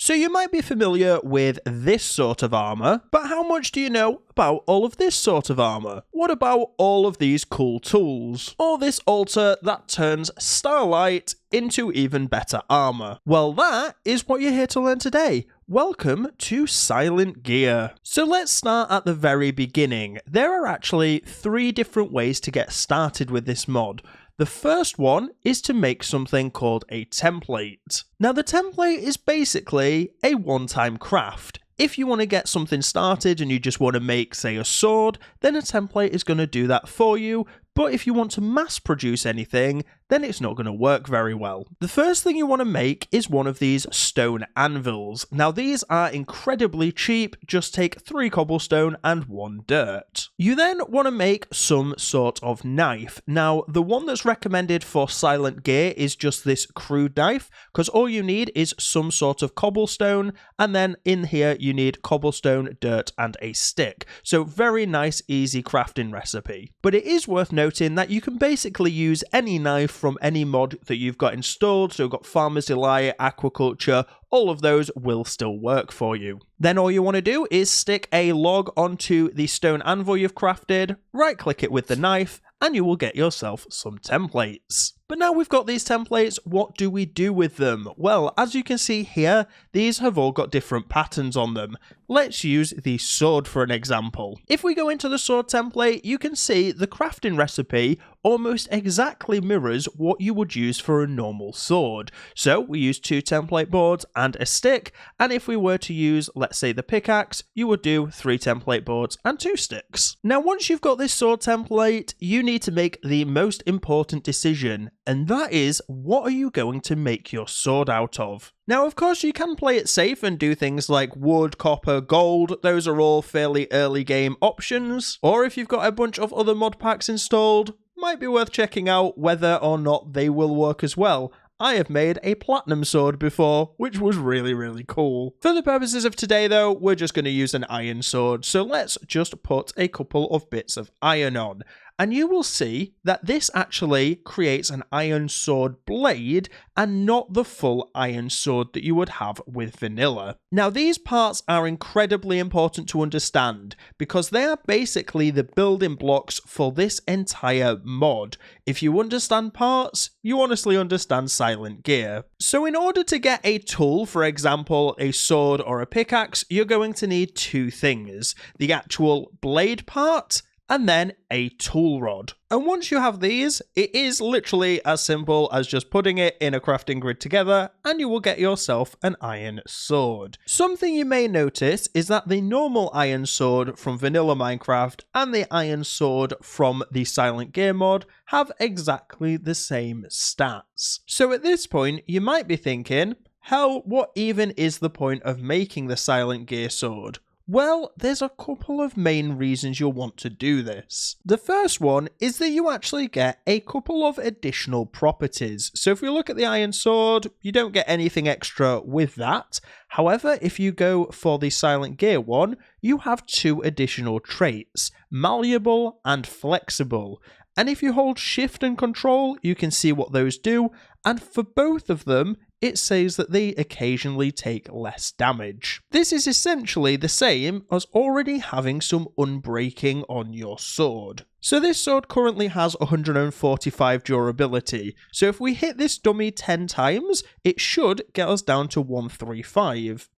So you might be familiar with this sort of armor, but how much do you know about all of this sort of armor? What about all of these cool tools? Or this altar that turns Starlight into even better armor? Well, that is what you're here to learn today. Welcome to Silent Gear. So let's start at the very beginning. There are actually 3 different ways to get started with this mod. The first one is to make something called a template. Now the template is basically a one-time craft. If you want to get something started and you just want to make, say, a sword, then a template is going to do that for you. But if you want to mass produce anything, then it's not going to work very well. The first thing you want to make is one of these stone anvils. Now these are incredibly cheap, just take 3 cobblestone and 1 dirt. You then want to make some sort of knife. Now the one that's recommended for Silent Gear is just this crude knife, because all you need is some sort of cobblestone, and then in here you need cobblestone, dirt, and a stick. So very nice, easy crafting recipe. But it is worth noting that you can basically use any knife from any mod that you've got installed. So you've got Farmer's Delight, Aquaculture, all of those will still work for you. Then all you want to do is stick a log onto the stone anvil you've crafted, right click it with the knife, and you will get yourself some templates. But now we've got these templates, what do we do with them? Well, as you can see here, these have all got different patterns on them. Let's use the sword for an example. If we go into the sword template, you can see the crafting recipe almost exactly mirrors what you would use for a normal sword. So we use 2 template boards and a stick, and if we were to use, let's say, the pickaxe, you would do 3 template boards and 2 sticks. Now once you've got this sword template, you need to make the most important decision, and that is, what are you going to make your sword out of? Now, of course, you can play it safe and do things like wood, copper, gold. Those are all fairly early game options. Or if you've got a bunch of other mod packs installed, might be worth checking out whether or not they will work as well. I have made a platinum sword before, which was really cool. For the purposes of today though, we're just going to use an iron sword, so let's just put a couple of bits of iron on. And you will see that this actually creates an iron sword blade and not the full iron sword that you would have with vanilla. Now these parts are incredibly important to understand because they are basically the building blocks for this entire mod. If you understand parts, you honestly understand Silent Gear. So in order to get a tool, for example a sword or a pickaxe, you're going to need 2 things. The actual blade part, and then a tool rod. And once you have these, it is literally as simple as just putting it in a crafting grid together and you will get yourself an iron sword. Something you may notice is that the normal iron sword from vanilla Minecraft and the iron sword from the Silent Gear mod have exactly the same stats. So at this point, you might be thinking, hell, what even is the point of making the Silent Gear sword? Well, there's a couple of main reasons you'll want to do this. The first one is that you actually get a couple of additional properties. So if we look at the iron sword, you don't get anything extra with that. However, if you go for the Silent Gear one, you have 2 additional traits, malleable and flexible. And if you hold shift and control, you can see what those do. And for both of them, it says that they occasionally take less damage. This is essentially the same as already having some unbreaking on your sword. So this sword currently has 145 durability, so if we hit this dummy 10 times, it should get us down to 135.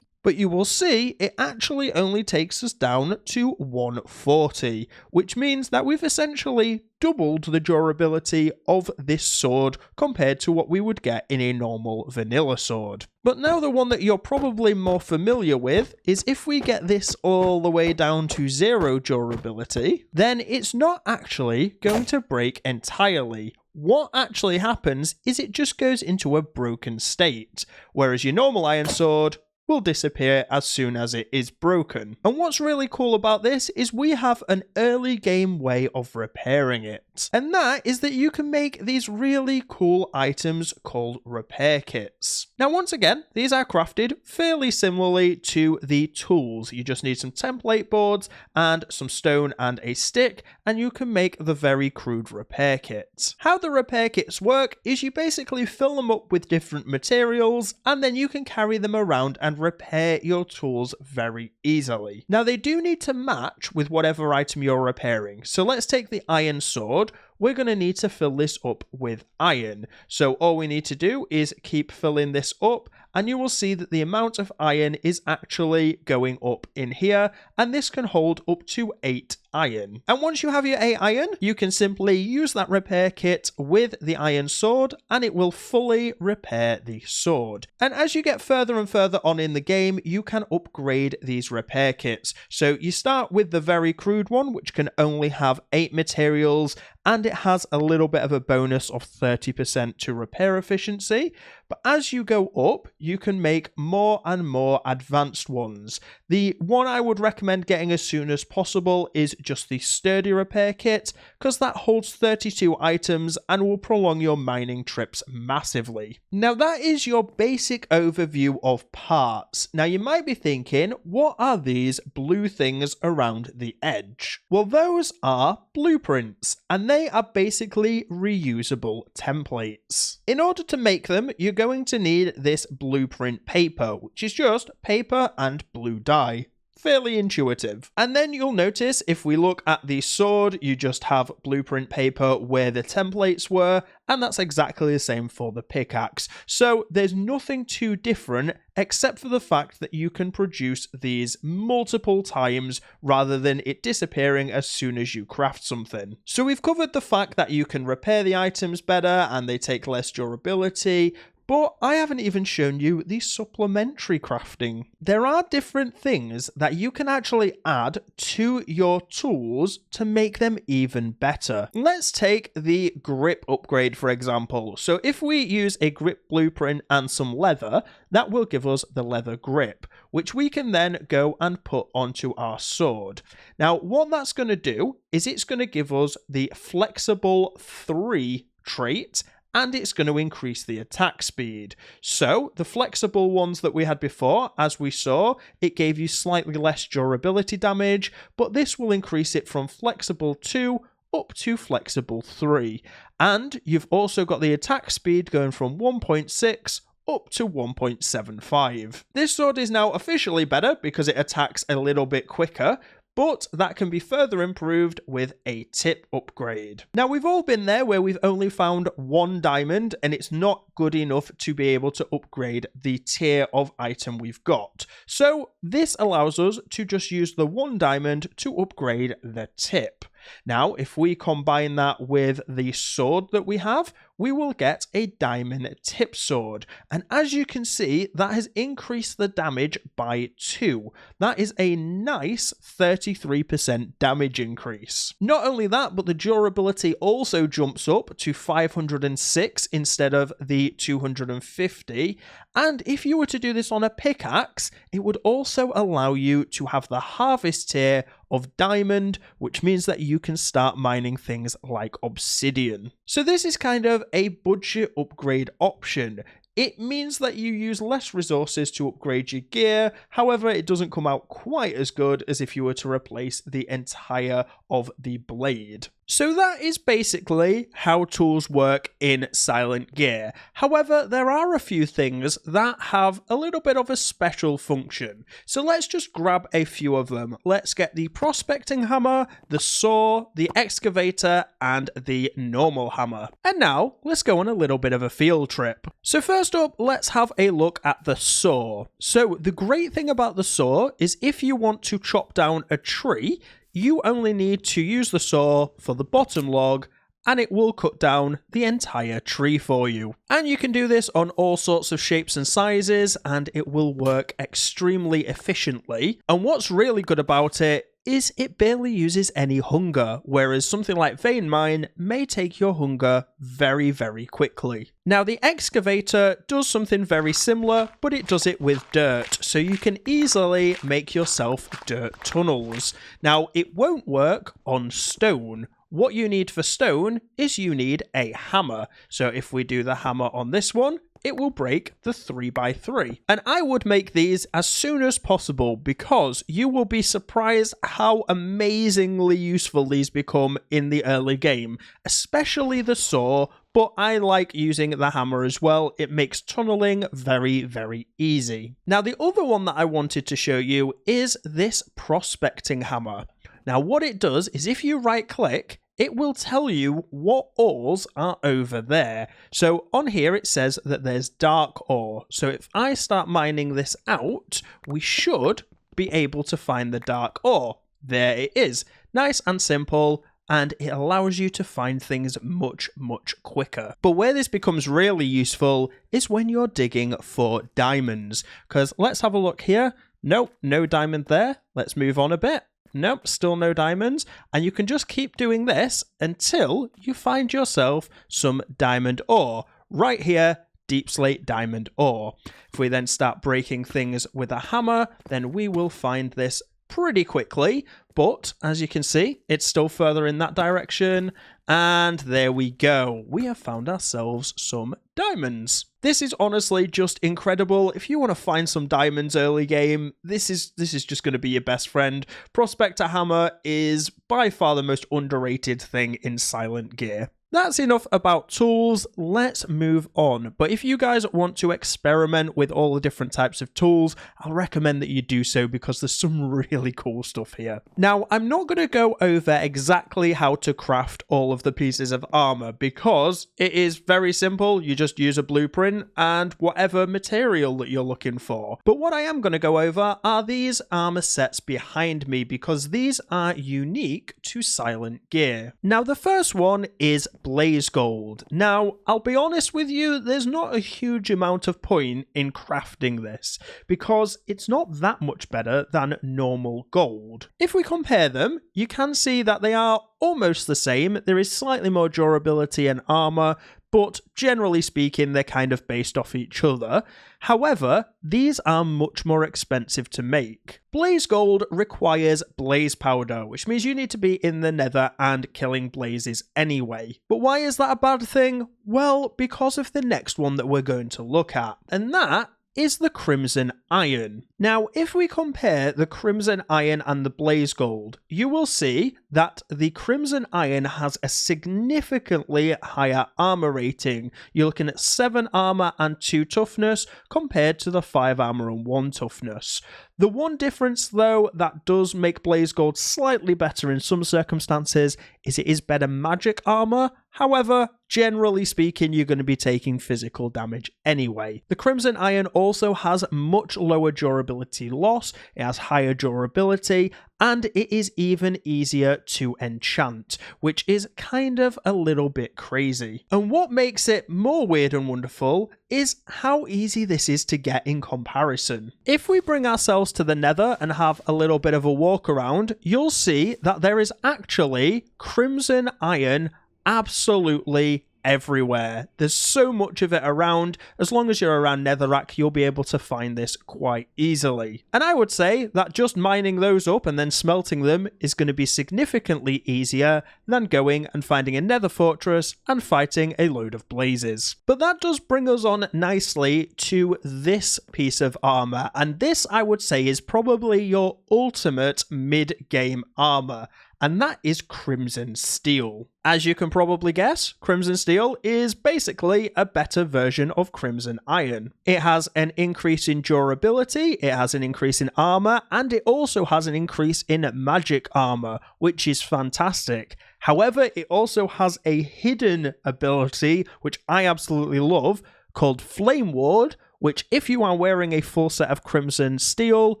But you will see it actually only takes us down to 140, which means that we've essentially doubled the durability of this sword compared to what we would get in a normal vanilla sword. But now the one that you're probably more familiar with is if we get this all the way down to 0 durability, then it's not actually going to break entirely. What actually happens is it just goes into a broken state, whereas your normal iron sword will disappear as soon as it is broken. And what's really cool about this is we have an early game way of repairing it. And that is that you can make these really cool items called repair kits. Now once again, these are crafted fairly similarly to the tools. You just need some template boards and some stone and a stick, and you can make the very crude repair kit. How the repair kits work is you basically fill them up with different materials, and then you can carry them around and repair your tools very easily. Now they do need to match with whatever item you're repairing. So let's take the iron sword. We're going to need to fill this up with iron. So all we need to do is keep filling this up, and you will see that the amount of iron is actually going up in here, and this can hold up to 8 iron. And once you have your 8 iron, you can simply use that repair kit with the iron sword, and it will fully repair the sword. And as you get further and further on in the game, you can upgrade these repair kits. So you start with the very crude one, which can only have 8 materials, and it has a little bit of a bonus of 30% to repair efficiency. But as you go up, you can make more and more advanced ones. The one I would recommend getting as soon as possible is just the sturdy repair kit, because that holds 32 items and will prolong your mining trips massively. Now that is your basic overview of parts. Now you might be thinking, what are these blue things around the edge? Well, those are blueprints, and they are basically reusable templates. In order to make them, you're going to need this blueprint paper, which is just paper and blue dye. Fairly intuitive. And then you'll notice if we look at the sword, you just have blueprint paper where the templates were, and that's exactly the same for the pickaxe. So there's nothing too different except for the fact that you can produce these multiple times rather than it disappearing as soon as you craft something. So we've covered the fact that you can repair the items better and they take less durability, but I haven't even shown you the supplementary crafting. There are different things that you can actually add to your tools to make them even better. Let's take the grip upgrade, for example. So if we use a grip blueprint and some leather, that will give us the leather grip, which we can then go and put onto our sword. Now, what that's going to do is it's going to give us the flexible 3 trait, and it's going to increase the attack speed. So the flexible ones that we had before, as we saw, it gave you slightly less durability damage, but this will increase it from flexible 2 up to flexible 3. And you've also got the attack speed going from 1.6 up to 1.75. This sword is now officially better because it attacks a little bit quicker, but that can be further improved with a tip upgrade. Now, we've all been there where we've only found 1 diamond and it's not good enough to be able to upgrade the tier of item we've got. So this allows us to just use the 1 diamond to upgrade the tip. Now, if we combine that with the sword that we have, we will get a diamond tip sword. And as you can see, that has increased the damage by 2. That is a nice 33% damage increase. Not only that, but the durability also jumps up to 506 instead of the 250. And if you were to do this on a pickaxe, it would also allow you to have the harvest tier of diamond, which means that you can start mining things like obsidian. So this is kind of a budget upgrade option. It means that you use less resources to upgrade your gear, however it doesn't come out quite as good as if you were to replace the entire of the blade. So that is basically how tools work in Silent Gear. However, there are a few things that have a little bit of a special function. So let's just grab a few of them. Let's get the prospecting hammer, the saw, the excavator, and the normal hammer. And now, let's go on a little bit of a field trip. So first up, let's have a look at the saw. So the great thing about the saw is if you want to chop down a tree, you only need to use the saw for the bottom log and it will cut down the entire tree for you. And you can do this on all sorts of shapes and sizes and it will work extremely efficiently. And what's really good about it is it barely uses any hunger, whereas something like Vein Mine may take your hunger very, very quickly. Now, the excavator does something very similar, but it does it with dirt, so you can easily make yourself dirt tunnels. Now, it won't work on stone. What you need for stone is you need a hammer. So if we do the hammer on this one, it will break the 3x3. And I would make these as soon as possible because you will be surprised how amazingly useful these become in the early game, especially the saw, but I like using the hammer as well. It makes tunneling very, very easy. Now, the other one that I wanted to show you is this prospecting hammer. Now, what it does is if you right click, it will tell you what ores are over there. So on here, it says that there's dark ore. So if I start mining this out, we should be able to find the dark ore. There it is. Nice and simple. And it allows you to find things much, much quicker. But where this becomes really useful is when you're digging for diamonds. Because let's have a look here. Nope, no diamond there. Let's move on a bit. Nope, still no diamonds. And you can just keep doing this until you find yourself some diamond ore. Right here, deep slate diamond ore. If we then start breaking things with a hammer, then we will find this pretty quickly. But as you can see, it's still further in that direction. And there we go. We have found ourselves some diamonds. This is honestly just incredible. If you want to find some diamonds early game, this is just going to be your best friend. Prospector Hammer is by far the most underrated thing in Silent Gear. That's enough about tools, let's move on. But if you guys want to experiment with all the different types of tools, I'll recommend that you do so because there's some really cool stuff here. Now, I'm not going to go over exactly how to craft all of the pieces of armor because it is very simple. You just use a blueprint and whatever material that you're looking for. But what I am going to go over are these armor sets behind me because these are unique to Silent Gear. Now, the first one is Blaze Gold. Now, I'll be honest with you, there's not a huge amount of point in crafting this because it's not that much better than normal gold. If we compare them, you can see that they are almost the same. There is slightly more durability and armor, but generally speaking, they're kind of based off each other. However, these are much more expensive to make. Blaze Gold requires blaze powder, which means you need to be in the nether and killing blazes anyway. But why is that a bad thing? Well, because of the next one that we're going to look at, and that is the Crimson Iron. Now, if we compare the Crimson Iron and the Blaze Gold, you will see that the Crimson Iron has a significantly higher armor rating. You're looking at 7 armor and 2 toughness compared to the 5 armor and 1 toughness. The one difference, though, that does make Blaze Gold slightly better in some circumstances is it is better magic armor. However, generally speaking, you're going to be taking physical damage anyway. The Crimson Iron also has much lower durability loss, it has higher durability, and it is even easier to enchant, which is kind of a little bit crazy. And what makes it more weird and wonderful is how easy this is to get in comparison. If we bring ourselves to the nether and have a little bit of a walk around, you'll see that there is actually Crimson Iron absolutely everywhere. There's so much of it around. As long as you're around Netherrack, you'll be able to find this quite easily. And I would say that just mining those up and then smelting them is going to be significantly easier than going and finding a nether fortress and fighting a load of blazes. But that does bring us on nicely to this piece of armor, and this I would say is probably your ultimate mid-game armor, and that is Crimson Steel. As you can probably guess, Crimson Steel is basically a better version of Crimson Iron. It has an increase in durability, it has an increase in armor, and it also has an increase in magic armor, which is fantastic. However, it also has a hidden ability, which I absolutely love, called Flame Ward, which if you are wearing a full set of Crimson Steel,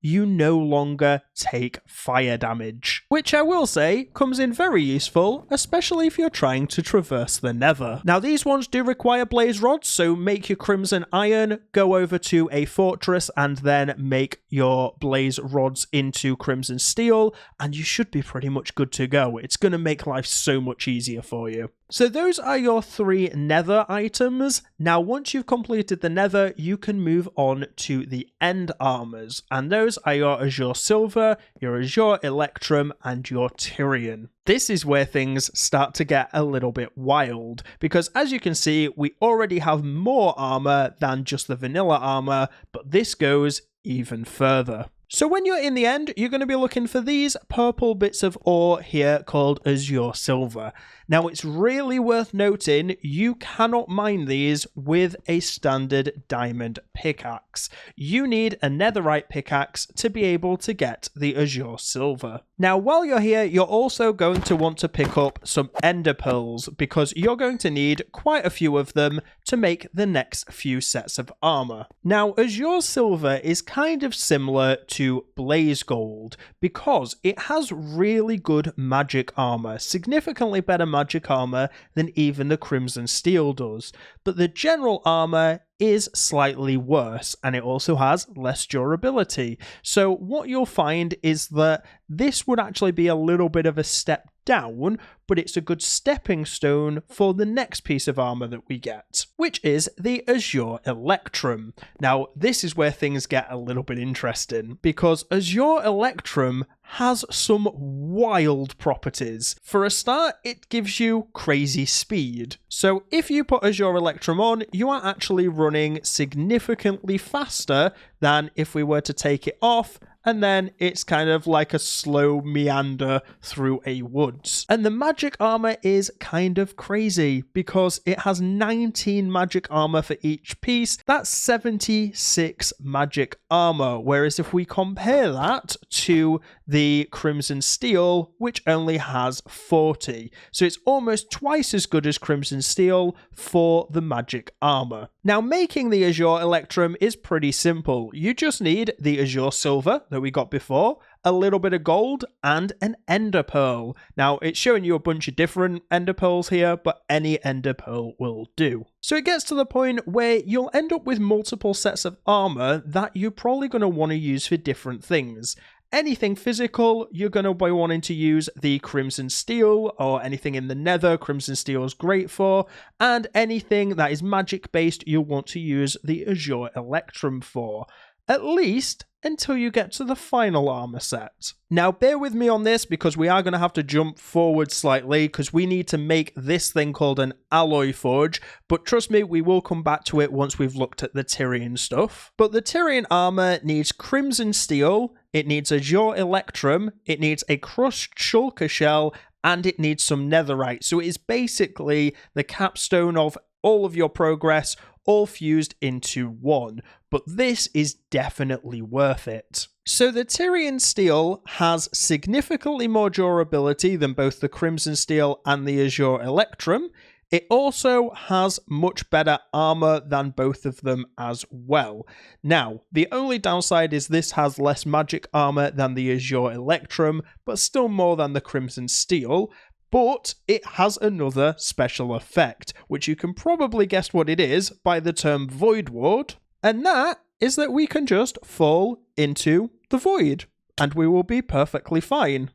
you no longer take fire damage. Which I will say comes in very useful, especially if you're trying to traverse the Nether. Now these ones do require blaze rods, so make your crimson iron, go over to a fortress and then make your blaze rods into crimson steel, and you should be pretty much good to go. It's going to make life so much easier for you. So those are your 3 nether items. Now once you've completed the nether, you can move on to the end armors, and those are your Azure Silver, your Azure Electrum, and your Tyrian. This is where things start to get a little bit wild, because as you can see, we already have more armor than just the vanilla armor, but this goes even further. So when you're in the end, you're going to be looking for these purple bits of ore here called Azure Silver. Now it's really worth noting you cannot mine these with a standard diamond pickaxe. You need a netherite pickaxe to be able to get the Azure Silver. Now while you're here, you're also going to want to pick up some ender pearls because you're going to need quite a few of them to make the next few sets of armor. Now Azure Silver is kind of similar to Blaze Gold because it has really good magic armor, significantly better magic armor than even the Crimson Steel does, but the general armor is slightly worse, and it also has less durability. So what you'll find is that this would actually be a little bit of a step down, but it's a good stepping stone for the next piece of armor that we get, which is the Azure Electrum. Now, this is where things get a little bit interesting, because Azure Electrum has some wild properties. For a start, it gives you crazy speed. So if you put Azure Electrum on, you are actually running significantly faster than if we were to take it off, and then it's kind of like a slow meander through a woods. And the magic armor is kind of crazy because it has 19 magic armor for each piece. That's 76 magic armor, whereas if we compare that to the Crimson Steel, which only has 40. So it's almost twice as good as Crimson Steel for the magic armor. Now making the Azure Electrum is pretty simple. You just need the Azure Silver that we got before, a little bit of gold, and an ender pearl. Now it's showing you a bunch of different ender pearls here, but any ender pearl will do. So it gets to the point where you'll end up with multiple sets of armor that you're probably going to want to use for different things. Anything physical, you're going to be wanting to use the Crimson Steel, or anything in the Nether, Crimson Steel is great for, and anything that is magic based, you'll want to use the Azure Electrum for. At least until you get to the final armor set. Now bear with me on this because we are going to have to jump forward slightly because we need to make this thing called an alloy forge, but trust me, we will come back to it once we've looked at the Tyrian stuff. But the Tyrian armor needs Crimson Steel, it needs Azure Electrum, it needs a crushed shulker shell, and it needs some netherite. So it is basically the capstone of all of your progress, all fused into one. But this is definitely worth it. So the Tyrian Steel has significantly more durability than both the Crimson Steel and the Azure Electrum. It also has much better armor than both of them as well. Now, the only downside is this has less magic armor than the Azure Electrum, but still more than the Crimson Steel. But it has another special effect, which you can probably guess what it is by the term Void Ward, and that is that we can just fall into the void, and we will be perfectly fine.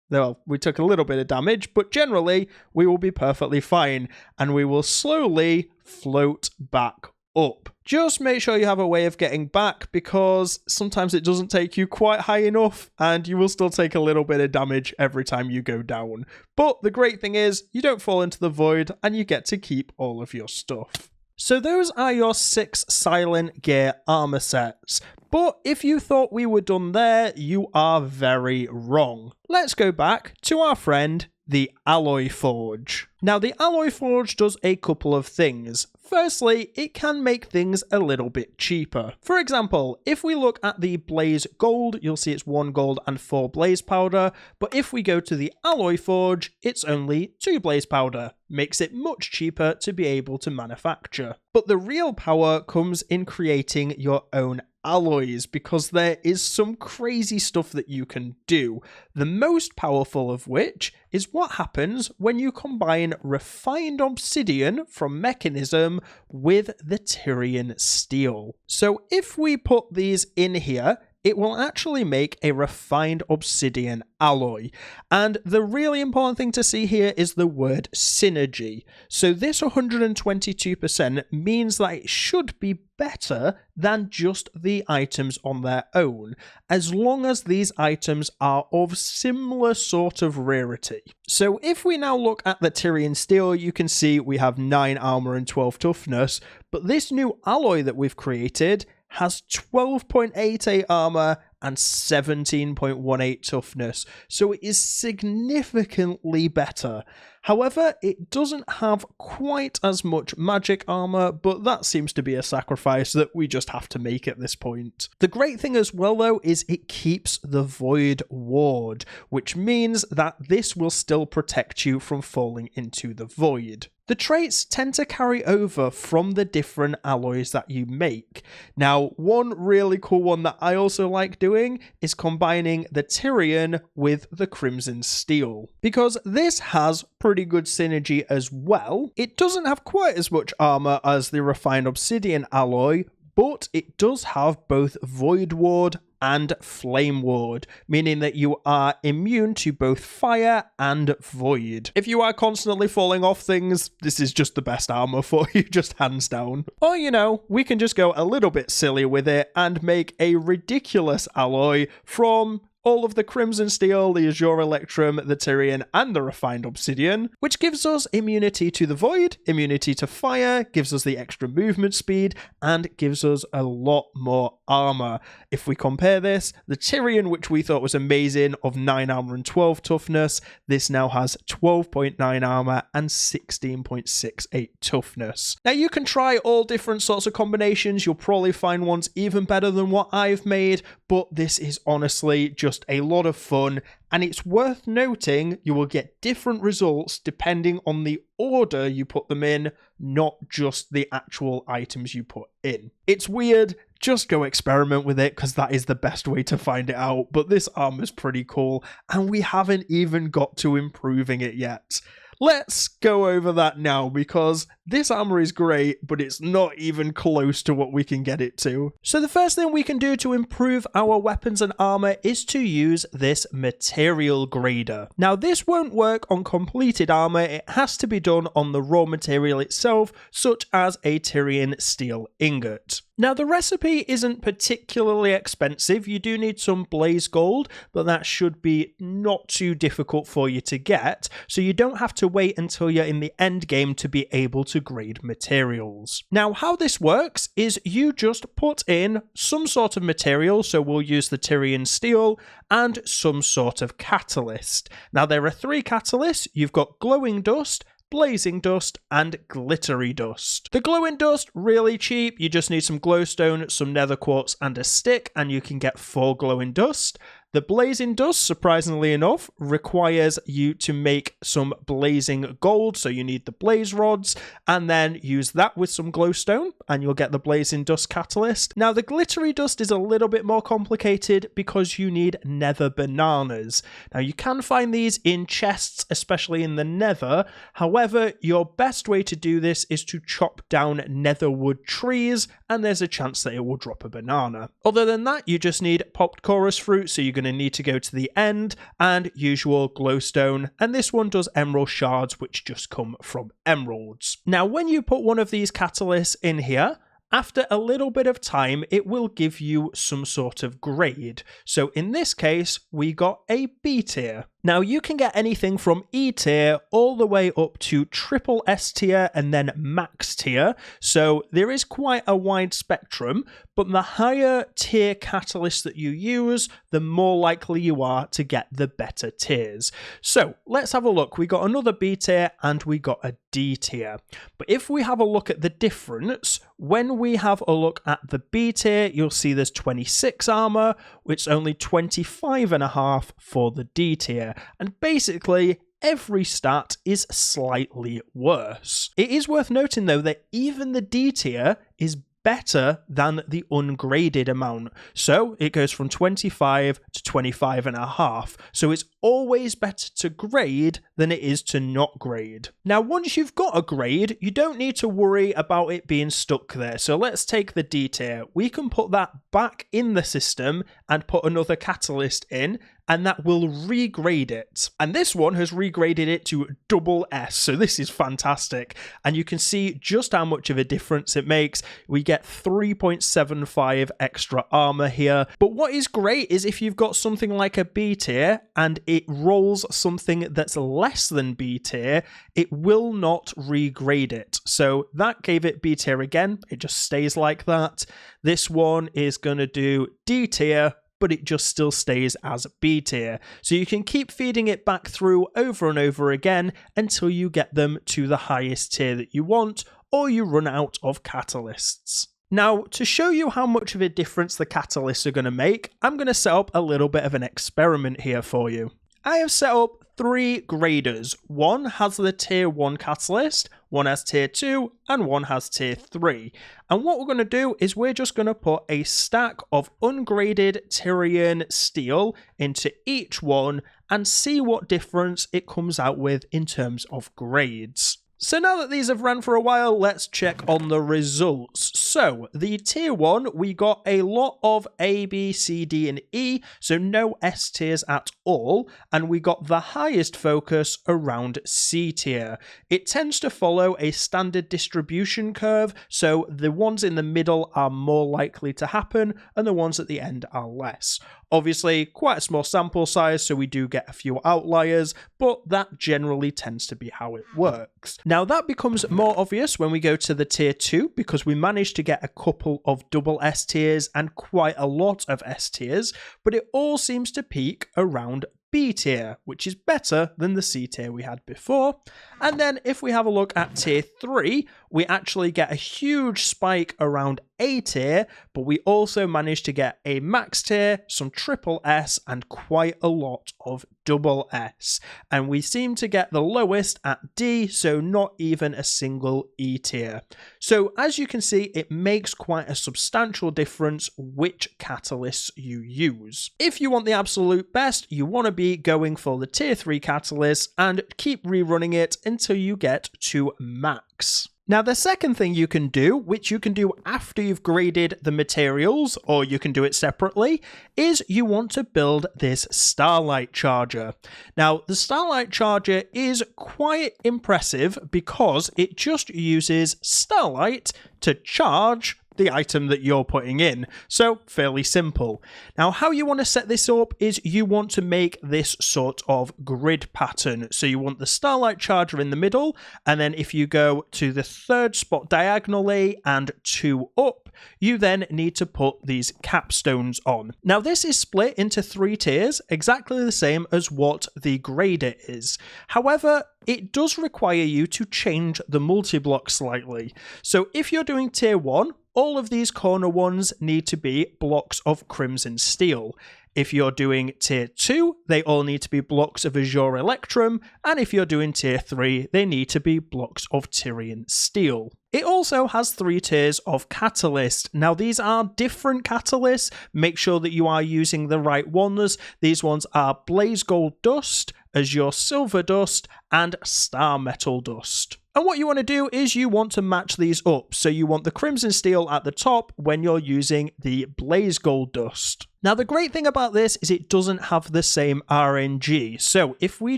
Well, we took a little bit of damage, but generally, we will be perfectly fine, and we will slowly float back up. Just make sure you have a way of getting back, because sometimes it doesn't take you quite high enough, and you will still take a little bit of damage every time you go down. But the great thing is, you don't fall into the void, and you get to keep all of your stuff. So those are your 6 Silent Gear armor sets. But if you thought we were done there, you are very wrong. Let's go back to our friend, the Alloy Forge. Now, the Alloy Forge does a couple of things. Firstly, it can make things a little bit cheaper. For example, if we look at the Blaze Gold, you'll see it's 1 gold and 4 blaze powder, but if we go to the Alloy Forge, it's only 2 blaze powder. Makes it much cheaper to be able to manufacture. But the real power comes in creating your own alloys because there is some crazy stuff that you can do. The most powerful of which is what happens when you combine refined obsidian from Mechanism with the Tyrian steel. So if we put these in here, it will actually make a refined obsidian alloy. And the really important thing to see here is the word synergy. So this 122% means that it should be better than just the items on their own, as long as these items are of similar sort of rarity. So if we now look at the Tyrian steel, you can see we have 9 armor and 12 toughness, but this new alloy that we've created has 12.88 armor and 17.18 toughness, so it is significantly better. However, it doesn't have quite as much magic armor, but that seems to be a sacrifice that we just have to make at this point. The great thing as well though is it keeps the Void Ward, which means that this will still protect you from falling into the Void. The traits tend to carry over from the different alloys that you make. Now, one really cool one that I also like doing is combining the Tyrian with the Crimson Steel, because this has pretty good synergy as well. It doesn't have quite as much armor as the refined obsidian alloy, but it does have both Void Ward and Flame Ward, meaning that you are immune to both fire and void. If you are constantly falling off things, this is just the best armor for you, just hands down. Or, you know, we can just go a little bit silly with it and make a ridiculous alloy from all of the Crimson Steel, the Azure Electrum, the Tyrian, and the Refined Obsidian, which gives us immunity to the Void, immunity to fire, gives us the extra movement speed, and gives us a lot more armor. If we compare this, the Tyrian, which we thought was amazing, of 9 armor and 12 toughness, this now has 12.9 armor and 16.68 toughness. Now you can try all different sorts of combinations, you'll probably find ones even better than what I've made, but this is honestly just a lot of fun, and it's worth noting you will get different results depending on the order you put them in, not just the actual items you put in. It's weird, just go experiment with it because that is the best way to find it out, but this armor's pretty cool and we haven't even got to improving it yet. Let's go over that now because this armor is great, but it's not even close to what we can get it to. So the first thing we can do to improve our weapons and armor is to use this material grader. Now this won't work on completed armor, it has to be done on the raw material itself, such as a Tyrian steel ingot. Now the recipe isn't particularly expensive, you do need some blaze gold, but that should be not too difficult for you to get, so you don't have to wait until you're in the end game to be able to grade materials. Now how this works is you just put in some sort of material, so we'll use the Tyrian steel, and some sort of catalyst. Now there are 3 catalysts, you've got glowing dust, blazing dust, and glittery dust. The glowing dust, really cheap, you just need some glowstone, some nether quartz, and a stick, and you can get 4 glowing dust. The blazing dust, surprisingly enough, requires you to make some blazing gold, so you need the blaze rods, and then use that with some glowstone, and you'll get the blazing dust catalyst. Now, the glittery dust is a little bit more complicated because you need nether bananas. Now, you can find these in chests, especially in the nether. However, your best way to do this is to chop down netherwood trees, and there's a chance that it will drop a banana. Other than that, you just need popped chorus fruit, so you're going to need to go to the end, and usual glowstone, and this one does emerald shards, which just come from emeralds. Now when you put one of these catalysts in here, after a little bit of time, it will give you some sort of grade. So in this case, we got a B tier. Now you can get anything from E tier all the way up to triple S tier and then max tier. So there is quite a wide spectrum, but the higher tier catalyst that you use, the more likely you are to get the better tiers. So let's have a look. We got another B tier and we got a D tier. But if we have a look at the difference, when we have a look at the B tier, you'll see there's 26 armor, which is only 25.5 for the D tier. And basically, every stat is slightly worse. It is worth noting though that even the D tier is better than the ungraded amount. So it goes from 25 to 25.5. So it's always better to grade than it is to not grade. Now, once you've got a grade, you don't need to worry about it being stuck there. So let's take the D tier. We can put that back in the system and put another catalyst in, and that will regrade it. And this one has regraded it to double S, so this is fantastic. And you can see just how much of a difference it makes. We get 3.75 extra armor here. But what is great is if you've got something like a B tier and it rolls something that's less than B tier, it will not regrade it. So that gave it B tier again. It just stays like that. This one is going to do D tier, but it just still stays as B tier. So you can keep feeding it back through over and over again until you get them to the highest tier that you want, or you run out of catalysts. Now, to show you how much of a difference the catalysts are going to make, I'm going to set up a little bit of an experiment here for you. I have set up 3 graders. One has the tier 1 catalyst, one has tier 2, and one has tier 3. And what we're going to do is we're just going to put a stack of ungraded Tyrian steel into each one and see what difference it comes out with in terms of grades. So now that these have ran for a while, let's check on the results. So the tier 1, we got a lot of A, B, C, D, and E, so no S tiers at all, and we got the highest focus around C tier. It tends to follow a standard distribution curve, so the ones in the middle are more likely to happen, and the ones at the end are less. Obviously, quite a small sample size, so we do get a few outliers, but that generally tends to be how it works. Now, that becomes more obvious when we go to the tier 2, because we managed to get a couple of double S tiers and quite a lot of S tiers, but it all seems to peak around B tier, which is better than the C tier we had before. And then if we have a look at tier 3, we actually get a huge spike around A tier, but we also managed to get a max tier, some triple S, and quite a lot of double S. And we seem to get the lowest at D, so not even a single E tier. So as you can see, it makes quite a substantial difference which catalysts you use. If you want the absolute best, you want to be going for the tier 3 catalyst and keep rerunning it until you get to max. Now, the second thing you can do, which you can do after you've graded the materials, or you can do it separately, is you want to build this Starlight Charger. Now, the Starlight Charger is quite impressive because it just uses Starlight to charge the item that you're putting in. So fairly simple. Now, how you want to set this up is you want to make this sort of grid pattern. So you want the Starlight Charger in the middle, and then if you go to the 3rd spot diagonally and 2 up, you then need to put these capstones on. Now, this is split into 3 tiers, exactly the same as what the grader is. However, it does require you to change the multi-block slightly. So if you're doing tier 1, all of these corner ones need to be blocks of crimson steel. If you're doing tier 2, they all need to be blocks of Azure Electrum, and if you're doing tier 3, they need to be blocks of Tyrian steel. It also has 3 tiers of catalyst. Now, these are different catalysts. Make sure that you are using the right ones. These ones are Blaze Gold Dust, Azure Silver Dust, and Star Metal Dust. And what you want to do is you want to match these up. So you want the crimson steel at the top when you're using the Blaze Gold Dust. Now, the great thing about this is it doesn't have the same RNG. So if we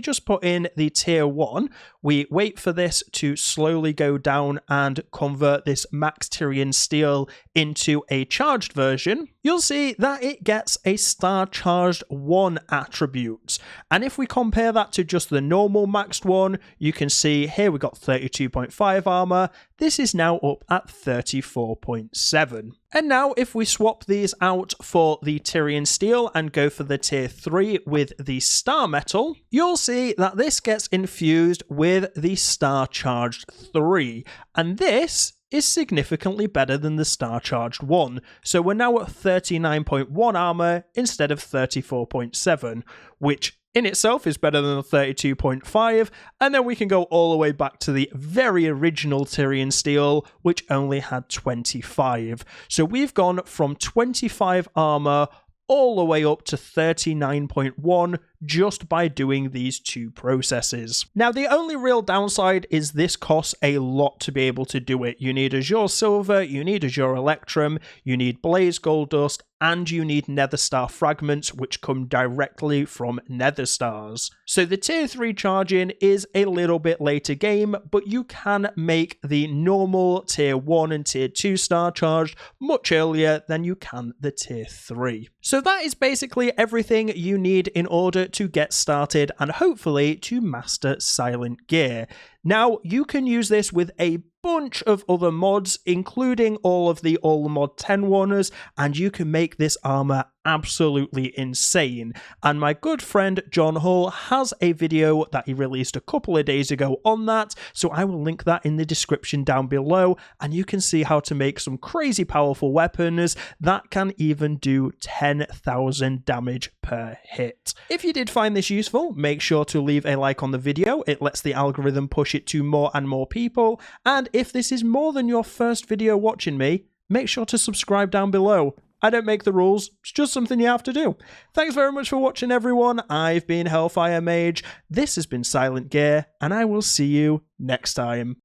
just put in the tier 1, we wait for this to slowly go down and convert this max Tyrian steel into a charged version, you'll see that it gets a Star Charged 1 attribute. And if we compare that to just the normal maxed one, you can see here we got 32.5 armor. This is now up at 34.7. And now if we swap these out for the Tyrian steel and go for the tier 3 with the Star Metal, you'll see that this gets infused with the Star Charged 3. And this is significantly better than the Star Charged 1. So we're now at 39.1 armor instead of 34.7, which in itself is better than the 32.5, and then we can go all the way back to the very original Tyrian steel, which only had 25. So we've gone from 25 armor all the way up to 39.1 just by doing these two processes. Now, the only real downside is this costs a lot to be able to do it. You need Azure Silver, you need Azure Electrum, you need Blaze Gold Dust, and you need Nether Star fragments, which come directly from Nether Stars. So the tier 3 charging is a little bit later game, but you can make the normal tier 1 and tier 2 star charged much earlier than you can the tier 3. So that is basically everything you need in order to get started and hopefully to master Silent Gear. Now, you can use this with a bunch of other mods, including all of the All Mod 10 warners, and you can make this armor absolutely insane. And my good friend John Hull has a video that he released a couple of days ago on that, so I will link that in the description down below, and you can see how to make some crazy powerful weapons that can even do 10,000 damage per hit. If you did find this useful, make sure to leave a like on the video. It lets the algorithm push it to more and more people, and if this is more than your first video watching me, make sure to subscribe down below. I don't make the rules, it's just something you have to do. Thanks very much for watching, everyone. I've been Hellfire Mage, this has been Silent Gear, and I will see you next time.